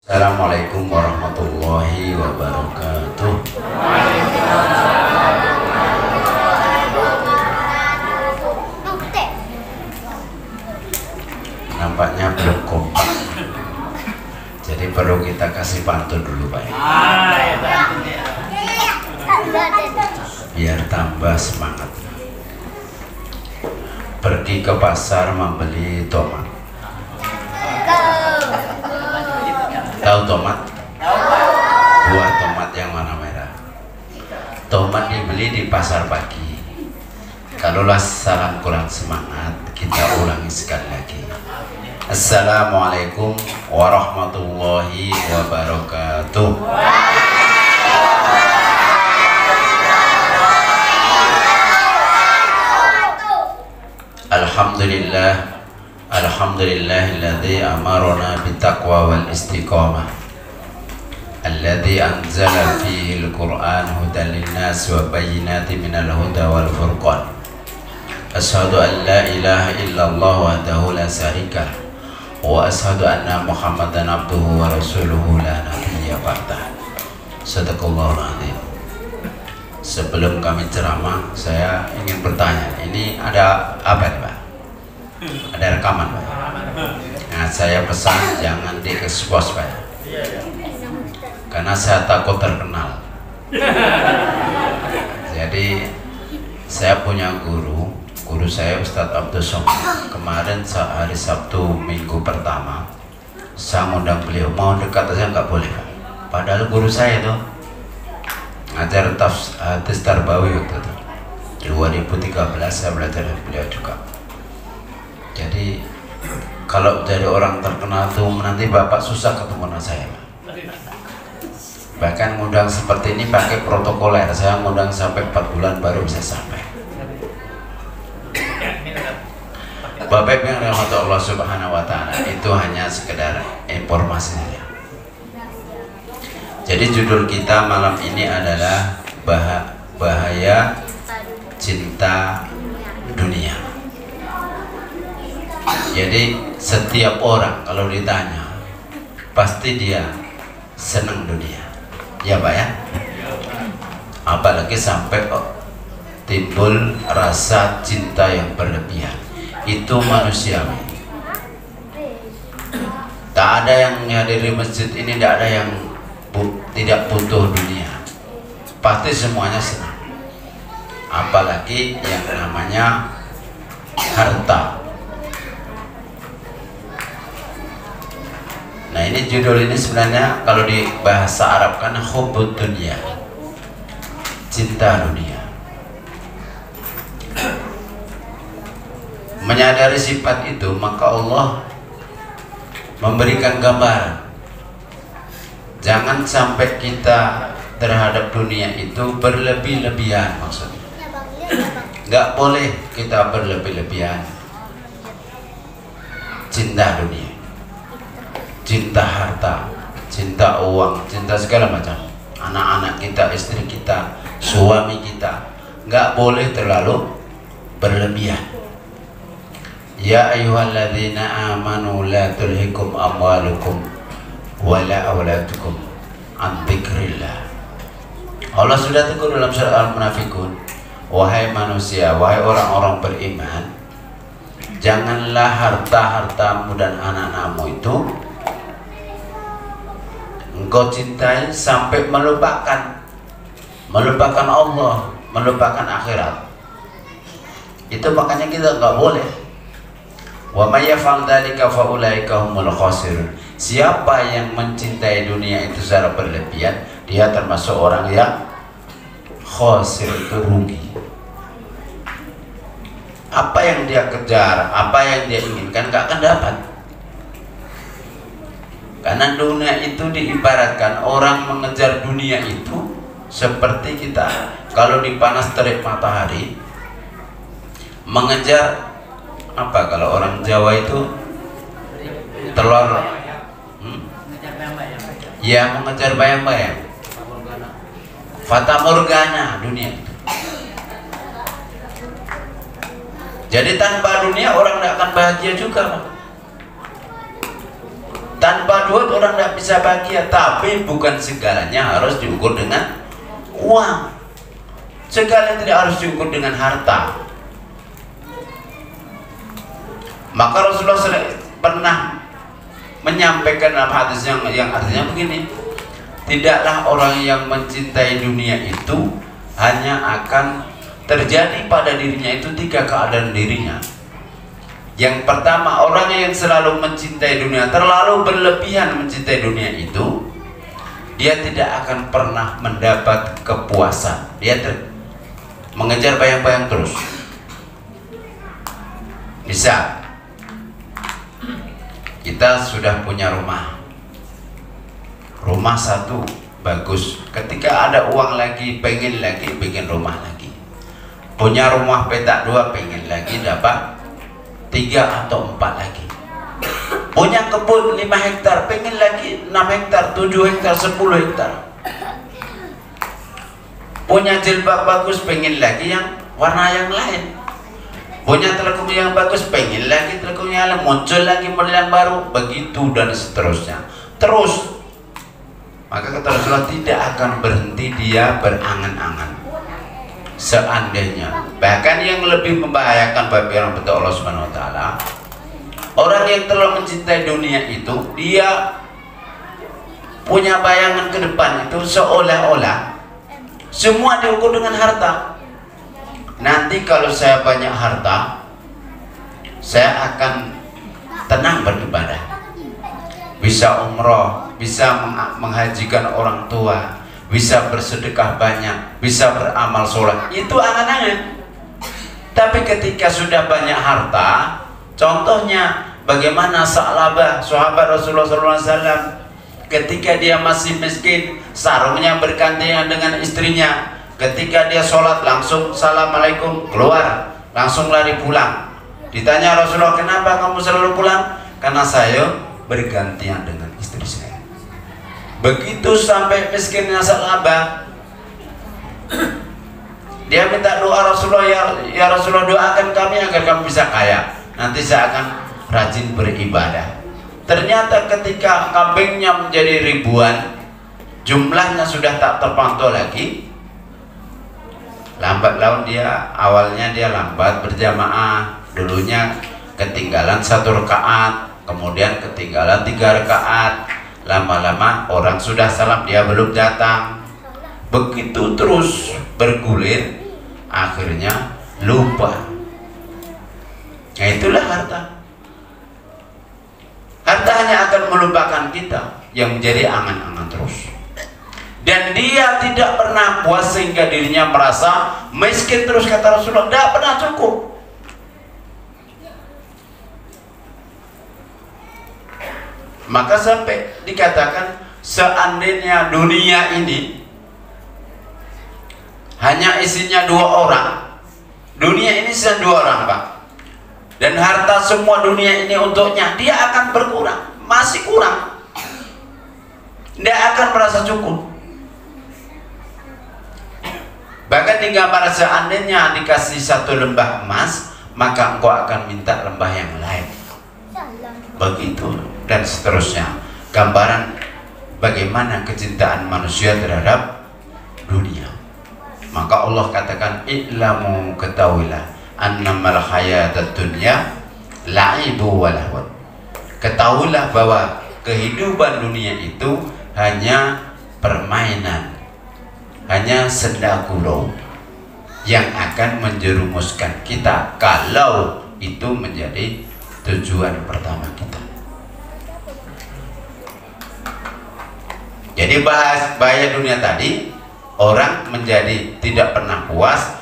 Assalamualaikum warahmatullahi wabarakatuh. Nampaknya belum kompak, jadi perlu kita kasih pantun dulu Pak, biar tambah semangat. Pergi ke pasar membeli tomat. Tahu tomat? Buah tomat yang warna merah. Tomat dibeli di pasar pagi. Kalaulah salam kurang semangat, kita ulangi sekali lagi. Assalamualaikum warahmatullahi wabarakatuh. Alhamdulillah. Alhamdulillahilladzi amarona bittaqwa wal istiqamah, alladzi anzala fihi al-Qur'an hudan linnas wa bayyinatin minal huda wal furqan. Asyhadu an la ilaha illallah wahdahu la syarika lah wa asyhadu anna Muhammadan abduhu wa rasuluhu la nabiyya ba'dah. Shadaqallahul azim. Sebelum kami ceramah, saya ingin bertanya, ini ada apa nih Pak? Ada rekaman Pak? Nah, saya pesan jangan di-expose Pak, karena saya takut terkenal. Jadi saya punya guru saya Ustadz Abdul Somad. Kemarin hari Sabtu minggu pertama saya ngundang beliau, mau dekat aja nggak boleh Pak. Padahal guru saya itu ngajar hadis Tarbawi waktu itu 2013, saya belajar dari beliau juga. Jadi kalau jadi orang terkenal tuh nanti Bapak susah ketemu dengan saya Pak. Bahkan ngundang seperti ini pakai protokoler, saya ngundang sampai 4 bulan baru bisa sampai. Bapak yang dirahmati Allah Subhanahu wa Ta'ala, itu hanya sekedar informasi saja. Jadi judul kita malam ini adalah bahaya cinta dunia. Jadi setiap orang kalau ditanya pasti dia senang dunia, ya Pak ya. Apalagi sampai timbul rasa cinta yang berlebihan, itu manusiawi. Tak ada yang hadir di masjid ini, tidak ada yang tidak butuh dunia, pasti semuanya senang. Apalagi yang namanya harta. Nah, ini judul ini sebenarnya kalau di bahasa Arab kan hubbud dunia, cinta dunia. Menyadari sifat itu, maka Allah memberikan gambaran. Jangan sampai kita terhadap dunia itu berlebih-lebihan, maksudnya. Nggak boleh kita berlebih-lebihan cinta dunia, cinta harta, cinta uang, cinta segala macam. Anak-anak kita, istri kita, suami kita, nggak boleh terlalu berlebihan. Ya ayyuhalladzina amanu la tulhikum amwalukum wala auladukum an dzikrillah. Allah sudah tegur dalam surah Al-Munafikun, wahai manusia, wahai orang-orang beriman, janganlah harta-hartamu dan anak-anakmu itu engkau cintai sampai melupakan Allah, melupakan akhirat. Itu makanya kita nggak boleh. Wa may yaf'al dzalika fa ulaika humul khasirun. Siapa yang mencintai dunia itu secara berlebihan, dia termasuk orang yang khasir, itu rugi. Apa yang dia kejar, apa yang dia inginkan gak akan dapat. Karena dunia itu diibaratkan, orang mengejar dunia itu seperti kita kalau dipanas terik matahari mengejar apa, kalau orang Jawa itu telur, ya mengejar bayang-bayang, fata morgana dunia itu. Jadi tanpa dunia orang tidak akan bahagia juga. Tanpa tanpa duit orang tidak bisa bahagia. Tapi bukan segalanya harus diukur dengan uang. Segalanya tidak harus diukur dengan harta. Maka Rasulullah pernah menyampaikan dalam hadis yang artinya begini, tidaklah orang yang mencintai dunia itu hanya akan terjadi pada dirinya itu 3 keadaan dirinya. Yang pertama, orang yang selalu mencintai dunia, terlalu berlebihan mencintai dunia itu, dia tidak akan pernah mendapat kepuasan. Dia mengejar bayang-bayang terus. Bisa kita sudah punya rumah satu bagus, ketika ada uang lagi pengen lagi bikin rumah lagi, punya rumah petak 2 pengen lagi dapat 3 atau 4 lagi, punya kebun 5 hektar pengen lagi 6 hektar, 7 hektar, 10 hektar, punya jilbab bagus pengen lagi yang warna yang lain, punya telekung yang bagus pengen lagi telekung yang lain, muncul lagi model yang baru, begitu dan seterusnya terus. Maka kata Rasulullah, tidak akan berhenti dia berangan-angan. Seandainya, bahkan yang lebih membahayakan bagi orang betul Allah Subhanahu wa taala, orang yang terlalu mencintai dunia itu, dia punya bayangan ke depan itu seolah-olah semua diukur dengan harta. Nanti kalau saya banyak harta, saya akan tenang beribadah, bisa umroh, bisa menghajikan orang tua, bisa bersedekah banyak, bisa beramal soleh. Itu angan-angan. Tapi ketika sudah banyak harta, contohnya bagaimana Sa'labah, sahabat Rasulullah SAW, ketika dia masih miskin, sarungnya bergantian dengan istrinya. Ketika dia sholat langsung assalamualaikum, keluar, langsung lari pulang. Ditanya Rasulullah, kenapa kamu selalu pulang? Karena saya bergantian dengan istri saya. Begitu sampai miskinnya Sa'labah, dia minta doa Rasulullah, ya Rasulullah, doakan kami agar kami bisa kaya, nanti saya akan rajin beribadah. Ternyata ketika kambingnya menjadi ribuan, jumlahnya sudah tak terpantau lagi. Lambat laun dia, awalnya dia lambat berjamaah, dulunya ketinggalan 1 rakaat, kemudian ketinggalan 3 rakaat, lama-lama orang sudah salam dia belum datang. Begitu terus bergulir, akhirnya lupa. Nah, itulah harta. Harta hanya akan melupakan kita, yang menjadi angan-angan terus. Dan dia tidak pernah puas sehingga dirinya merasa miskin terus, kata Rasulullah, tidak pernah cukup. Maka sampai dikatakan, seandainya dunia ini hanya isinya 2 orang, dunia ini isinya 2 orang, Pak, dan harta semua dunia ini untuknya, dia akan berkurang, masih kurang, tidak akan merasa cukup. Bahkan di gambar, seandainya dikasih 1 lembah emas, maka engkau akan minta lembah yang lain, begitu dan seterusnya. Gambaran bagaimana kecintaan manusia terhadap dunia. Maka Allah katakan, i'lamu, ketahuilah, annamal hayatud dunya la'ibu wa lahwun. Ketahuilah bahwa kehidupan dunia itu hanya permainan, hanya senda gurau yang akan menjerumuskan kita kalau itu menjadi tujuan pertama kita. Jadi bahaya dunia tadi, orang menjadi tidak pernah puas,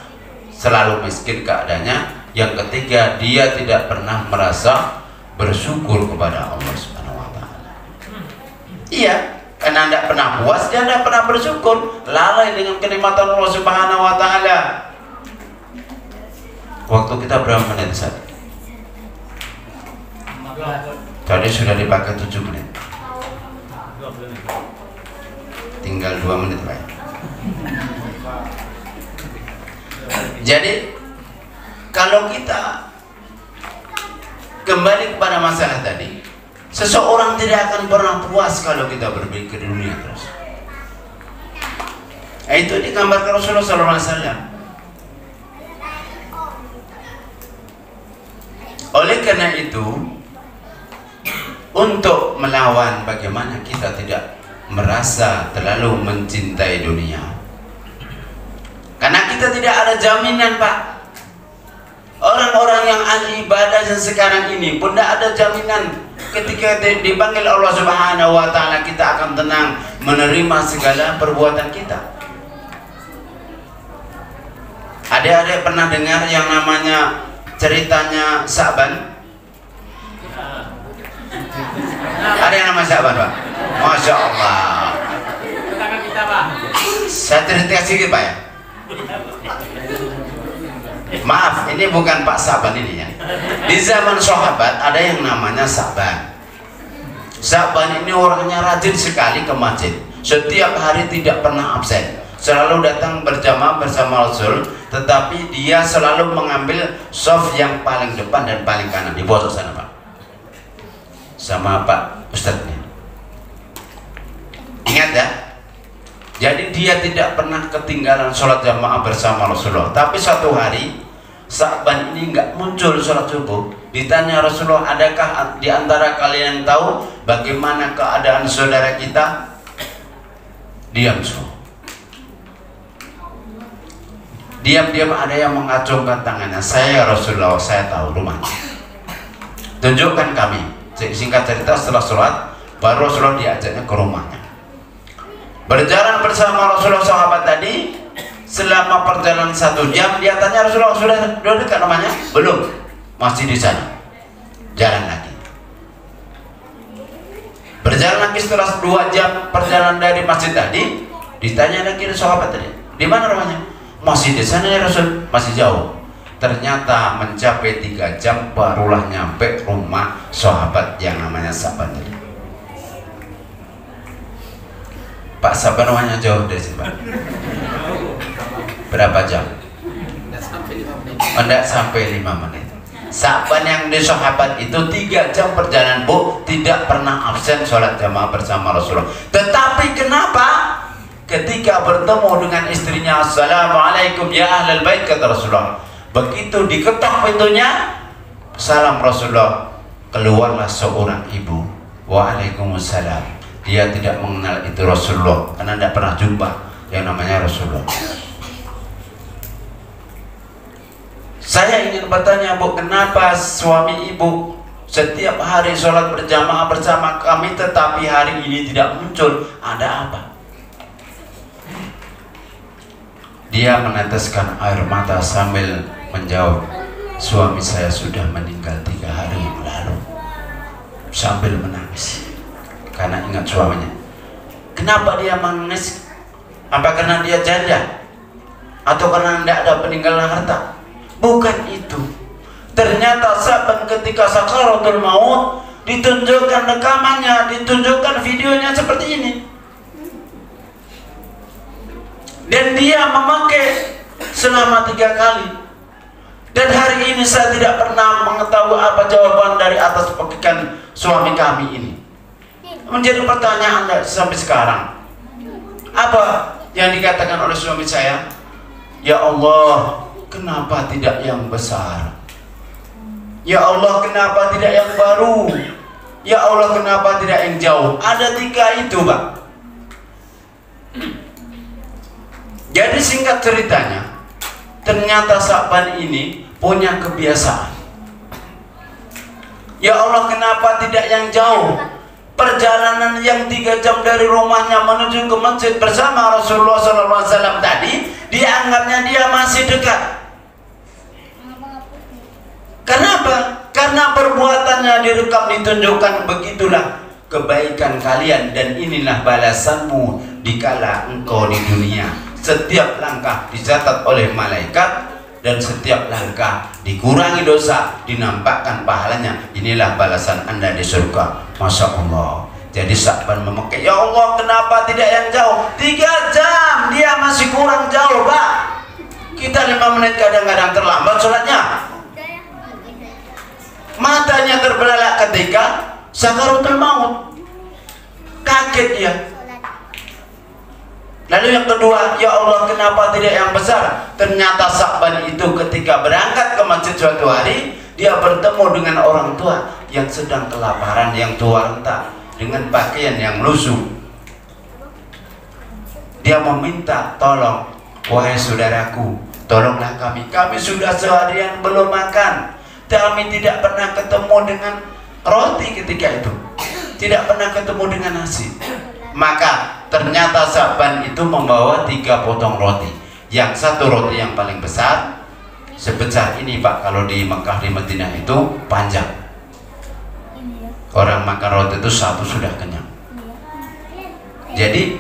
selalu miskin keadaannya. Yang ketiga, dia tidak pernah merasa bersyukur kepada Allah Subhanahu wa taala. Iya, karena tidak pernah puas, dia tidak pernah bersyukur, lalai dengan kenikmatan Allah Subhanahu wa taala. Waktu kita berapa menit saat? Tadi sudah dipakai 7 menit. Tinggal 2 menit lagi. Jadi kalau kita kembali kepada masalah tadi, Seseorang tidak akan pernah puas kalau kita berpikir dunia terus. Itu digambarkan Rasulullah SAW. Oleh karena itu, untuk melawan bagaimana kita tidak merasa terlalu mencintai dunia, karena kita tidak ada jaminan, Pak. Orang-orang yang ahli ibadah yang sekarang ini pun tidak ada jaminan ketika dipanggil Allah Subhanahu wa Ta'ala kita akan tenang menerima segala perbuatan kita. Adik-adik pernah dengar yang namanya ceritanya Sa'ban? Ada yang namanya Sa'ban, Pak? Masya Allah. Saya cerita sedikit, Pak, ya. Maaf, ini bukan Pak Sa'ban ini ya. Di zaman sahabat ada yang namanya Sa'ban. Sa'ban ini orangnya rajin sekali ke masjid. Setiap hari tidak pernah absen. Selalu datang berjamaah bersama Rasul, tetapi dia selalu mengambil shaf yang paling depan dan paling kanan di pojok sana, Pak. Sama Pak Ustadznya. Ingat ya. Jadi dia tidak pernah ketinggalan sholat jamaah bersama Rasulullah. Tapi satu hari Sa'ban ini nggak muncul sholat subuh. Ditanya Rasulullah, adakah di antara kalian yang tahu bagaimana keadaan saudara kita? Diam semua. Diam-diam ada yang mengacungkan tangannya. Saya Rasulullah, saya tahu rumahnya. Tunjukkan kami. Singkat cerita, setelah sholat baru Rasulullah diajaknya ke rumahnya. Berjalan bersama Rasulullah sahabat tadi selama perjalanan 1 jam. Dia tanya Rasulullah, sudah dekat rumahnya? Belum, masih di sana. Jalan lagi. Berjalan lagi setelah 2 jam perjalanan dari masjid tadi. Ditanya lagi sahabat tadi, di mana rumahnya? Masih di sana ya Rasul, masih jauh. Ternyata mencapai 3 jam barulah nyampe rumah sahabat yang namanya Sa'ban tadi. Pak Sa'ban rumahnya jauh dari sini, Pak. Berapa jam? Tidak sampai 5 menit. Sa'ban yang di sahabat itu 3 jam perjalanan, Bu, tidak pernah absen sholat jamaah bersama Rasulullah. Tetapi kenapa? Ketika bertemu dengan istrinya, Assalamualaikum ya ahlal bait, kata Rasulullah. Begitu diketok pintunya, salam Rasulullah, keluarlah seorang ibu. Waalaikumsalam. Dia tidak mengenal itu Rasulullah karena tidak pernah jumpa yang namanya Rasulullah. Saya ingin bertanya, Bu, kenapa suami ibu setiap hari sholat berjamaah bersama kami tetapi hari ini tidak muncul? Ada apa? Dia meneteskan air mata sambil menjawab, suami saya sudah meninggal 3 hari yang lalu. Sambil menangis karena ingat suaminya. Kenapa dia menangis? Apa karena dia janda? Atau karena tidak ada peninggalan harta? Bukan itu. Ternyata Sa'ban ketika sakaratul maut ditunjukkan rekamannya, ditunjukkan videonya seperti ini. Dan dia memakai selama 3 kali. Dan hari ini saya tidak pernah mengetahui apa jawaban dari atas pekikan suami kami ini. Menjadi pertanyaan sampai sekarang. Apa yang dikatakan oleh suami saya? Ya Allah, kenapa tidak yang besar? Ya Allah, kenapa tidak yang baru? Ya Allah, kenapa tidak yang jauh? Ada 3 itu, Pak. Jadi singkat ceritanya, ternyata Sa'ban ini punya kebiasaan. Ya Allah, kenapa tidak yang jauh? Perjalanan yang 3 jam dari rumahnya menuju ke masjid bersama Rasulullah SAW tadi, dianggapnya dia masih dekat. Kenapa? Karena perbuatannya direkam, ditunjukkan. Begitulah kebaikan kalian dan inilah balasanmu dikala engkau di dunia. Setiap langkah dicatat oleh malaikat dan setiap langkah dikurangi dosa, dinampakkan pahalanya. Inilah balasan Anda di surga. Masya Allah. Jadi Sa'ban memakai, ya Allah, kenapa tidak yang jauh? 3 jam dia masih kurang jauh, Pak. Kita 5 menit kadang-kadang terlambat sholatnya. Matanya terbelalak ketika sakaratul maut. Kaget dia. Lalu yang kedua, ya Allah kenapa tidak yang besar? Ternyata Sa'ban itu ketika berangkat ke masjid suatu hari, dia bertemu dengan orang tua yang sedang kelaparan, yang tua renta dengan pakaian yang lusuh. Dia meminta tolong, wahai saudaraku, tolonglah kami. Kami sudah seharian belum makan. Kami tidak pernah ketemu dengan roti ketika itu. Tidak pernah ketemu dengan nasi. Maka ternyata Sa'ban itu membawa 3 potong roti. Yang satu roti yang paling besar, sebesar ini Pak, kalau di Mekah di Madinah itu panjang. Orang makan roti itu satu sudah kenyang. Jadi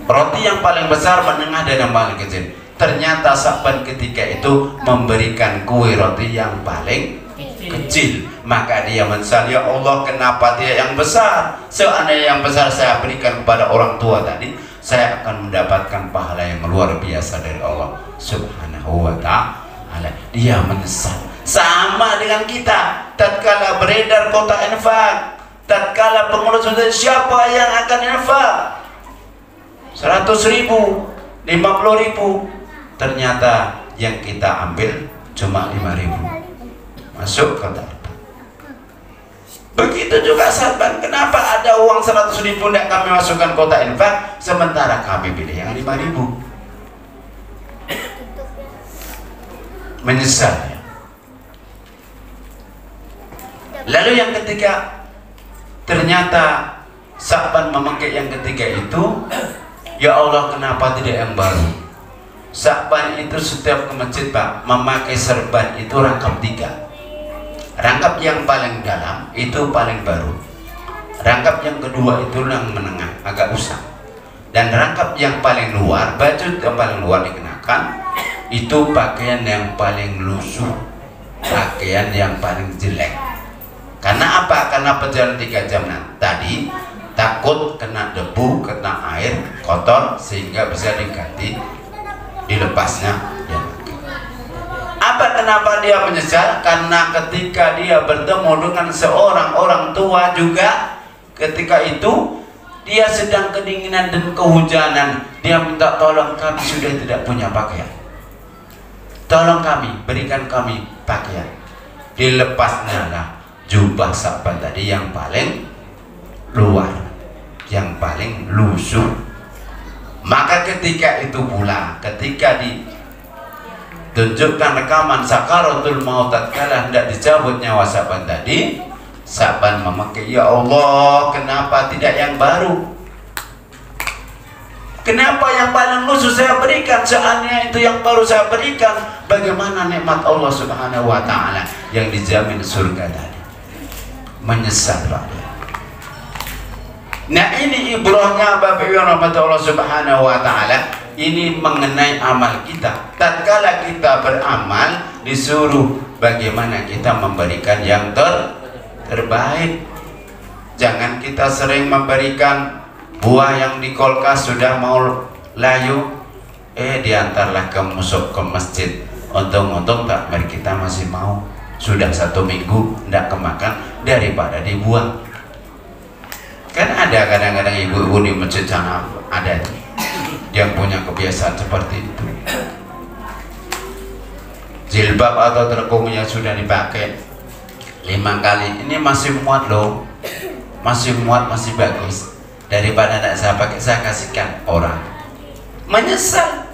roti yang paling besar, menengah, dan yang paling kecil. Ternyata Sa'ban ketika itu memberikan kue roti yang paling kecil. Maka dia menyesal, ya Allah kenapa dia yang besar? Seandainya yang besar saya berikan kepada orang tua tadi, saya akan mendapatkan pahala yang luar biasa dari Allah Subhanahu wa ta'ala. Dia menyesal. Sama dengan kita, tatkala beredar kota infak, tatkala pengurus siapa yang akan infak 100.000, 50.000, ternyata yang kita ambil cuma 5.000 masuk kota. Begitu juga Sa'ban, kenapa ada uang 100.000 tidak kami masukkan kota infak, sementara kami pilih yang 5.000? Menyesal ya. Lalu yang ketiga, ternyata Sa'ban memakai yang ketiga itu, ya Allah kenapa tidak yang baru? Sa'ban itu setiap ke masjid Pak, memakai serban itu rangkap 3. Rangkap yang paling dalam itu paling baru. Rangkap yang kedua itu yang menengah, agak usang. Dan rangkap yang paling luar, baju yang paling luar dikenakan, itu pakaian yang paling lusuh, pakaian yang paling jelek. Karena apa? Karena perjalanan 3 jam tadi takut kena debu, kena air kotor, sehingga bisa diganti, dilepasnya. Apa kenapa dia menyesal? Karena ketika dia bertemu dengan seorang orang tua juga, ketika itu dia sedang kedinginan dan kehujanan, dia minta tolong, kami sudah tidak punya pakaian, tolong kami, berikan kami pakaian. Dilepasnya lah jubah Sa'ban tadi yang paling luar, yang paling lusuh. Maka ketika itu pula, ketika tunjukkan rekaman sakaratul maut tatkala hendak dicabut nyawa Sa'ban tadi, Sa'ban memakai, ya Allah kenapa tidak yang baru? Kenapa yang paling lusuh saya berikan? Seandainya itu yang baru saya berikan, bagaimana nikmat Allah Subhanahu wa ta'ala yang dijamin surga tadi? Menyesal Pak. Nah ini ibrahnya Bapak Ibu rahmat Allah Subhanahu wa ta'ala. Ini mengenai amal kita. Tatkala kita beramal, disuruh bagaimana kita memberikan yang terbaik. Jangan kita sering memberikan buah yang di kulkas sudah mau layu, diantarlah ke masjid. Untung-untung takmir kita masih mau, sudah 1 minggu tidak kemakan, daripada dibuang. Kan ada kadang-kadang ibu-ibu di masjid sana ada yang punya kebiasaan seperti itu. Jilbab atau terkung yang sudah dipakai 5 kali, ini masih muat loh, masih muat, masih bagus, daripada tidak saya pakai, saya kasihkan orang. Menyesal,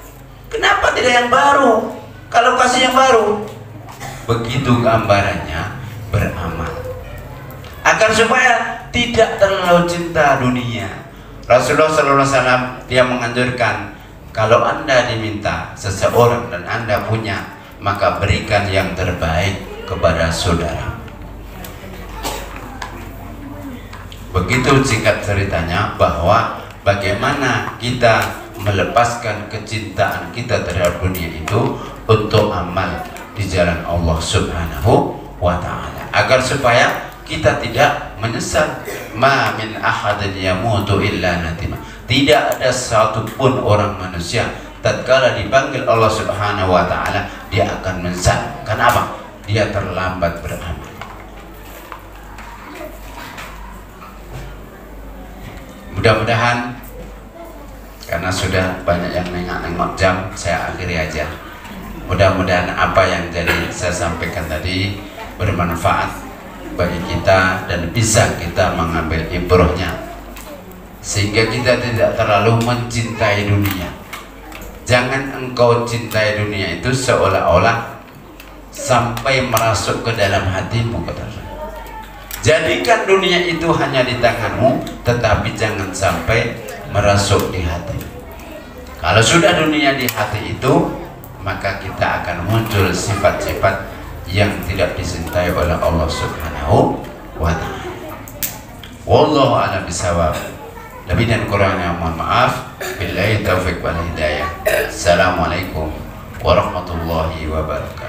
kenapa tidak yang baru? Kalau kasih yang baru, begitu gambarannya beramal agar supaya tidak terlalu cinta dunia. Rasulullah SAW dia menganjurkan, kalau Anda diminta seseorang dan Anda punya, maka berikan yang terbaik kepada saudara. Begitu singkat ceritanya, bahwa bagaimana kita melepaskan kecintaan kita terhadap dunia itu untuk amal di jalan Allah Subhanahu wa ta'ala, agar supaya kita tidak menyesal. Ma min ahadin yamutu illa natima. Tidak ada satupun orang manusia tatkala dipanggil Allah Subhanahu wa ta'ala dia akan menyesal. Kenapa? Dia terlambat beramal. Mudah-mudahan, karena sudah banyak yang nengok-nengok jam, saya akhiri aja. Mudah-mudahan apa yang saya sampaikan tadi bermanfaat bagi kita dan bisa kita mengambil ibrahnya, sehingga kita tidak terlalu mencintai dunia. Jangan engkau cintai dunia itu seolah-olah sampai merasuk ke dalam hatimu, kata Rasul. Jadikan dunia itu hanya di tanganmu, tetapi jangan sampai merasuk di hati. Kalau sudah dunia di hati itu, maka kita akan muncul sifat-sifat yang tidak dicintai oleh Allah Subhanahu wa ta'ala. Wallahu a'lam bishawab. Lebih dan kurangnya mohon maaf. Billahi taufiq wal hidayah. Assalamualaikum warahmatullahi wabarakatuh.